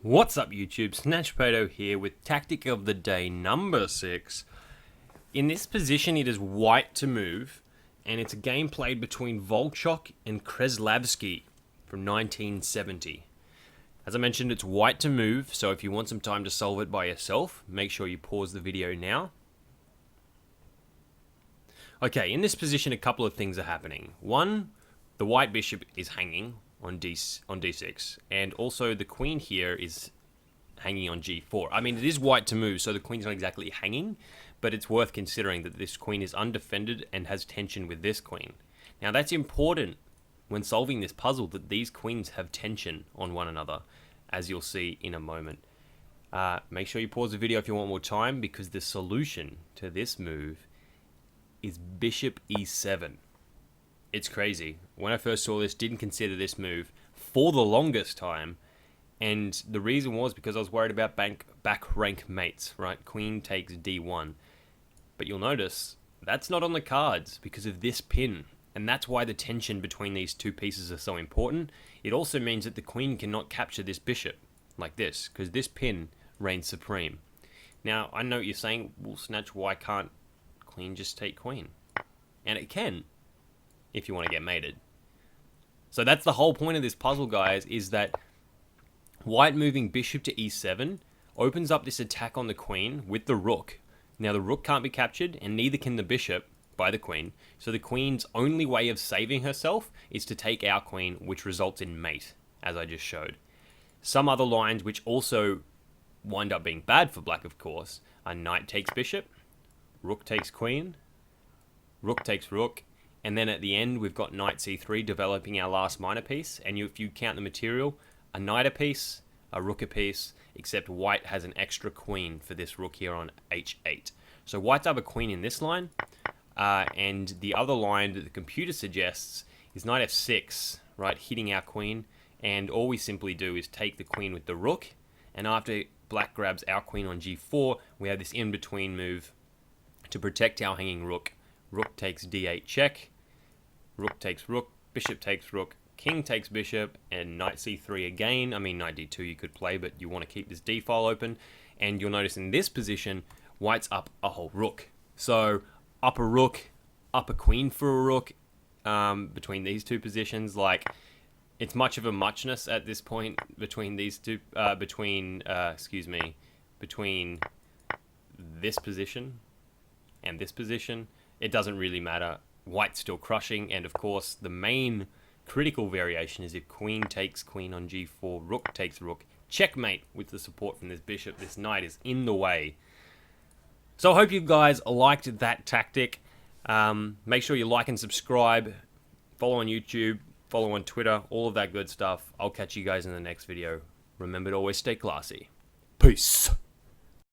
What's up YouTube, Snatchpotato here with tactic of the day number 6. In this position it is white to move, and it's a game played between Volchok and Kreslavsky from 1970. As I mentioned, it's white to move, so if you want some time to solve it by yourself, make sure you pause the video now. Okay, in this position a couple of things are happening. One, the white bishop is hanging on d6, and also the queen here is hanging on g4. I mean, it is white to move, so the queen's not exactly hanging, but it's worth considering that this queen is undefended and has tension with this queen. Now that's important when solving this puzzle, that these queens have tension on one another, as you'll see in a moment. Make sure you pause the video if you want more time, because the solution to this move is bishop e7. It's crazy. When I first saw this, didn't consider this move for the longest time, and the reason was because I was worried about back rank mates, right? Queen takes d1. But you'll notice that's not on the cards because of this pin, and that's why the tension between these two pieces are so important. It also means that the queen cannot capture this bishop like this, because this pin reigns supreme. Now, I know what you're saying, well, Snatch, why can't queen just take queen? And it can, if you want to get mated. So that's the whole point of this puzzle, guys, is that white moving bishop to e7 opens up this attack on the queen with the rook. Now the rook can't be captured, and neither can the bishop by the queen, so the queen's only way of saving herself is to take our queen, which results in mate, as I just showed. Some other lines which also wind up being bad for black, of course, are knight takes bishop, rook takes queen, rook takes rook, and then at the end we've got knight c3 developing our last minor piece, and if you count the material, a knight a piece, a rook a piece, except white has an extra queen for this rook here on h8. So white's have a queen in this line, and the other line that the computer suggests is knight f6, right, hitting our queen, and all we simply do is take the queen with the rook, and after black grabs our queen on g4, we have this in-between move to protect our hanging rook. Rook takes d8 check, rook takes rook, bishop takes rook, king takes bishop, and knight c3 again. I mean, knight d2 you could play, but you want to keep this d file open. And you'll notice in this position, white's up a whole rook. So up a rook, up a queen for a rook, between these two positions, like, it's much of a muchness at this point between these two, between this position and this position. It doesn't really matter. White's still crushing, and of course the main critical variation is if queen takes queen on g4, rook takes rook, checkmate with the support from this bishop. This knight is in the way. So I hope you guys liked that tactic. Make sure you like and subscribe, follow on YouTube, follow on Twitter, all of that good stuff. I'll catch you guys in the next video. Remember to always stay classy. Peace.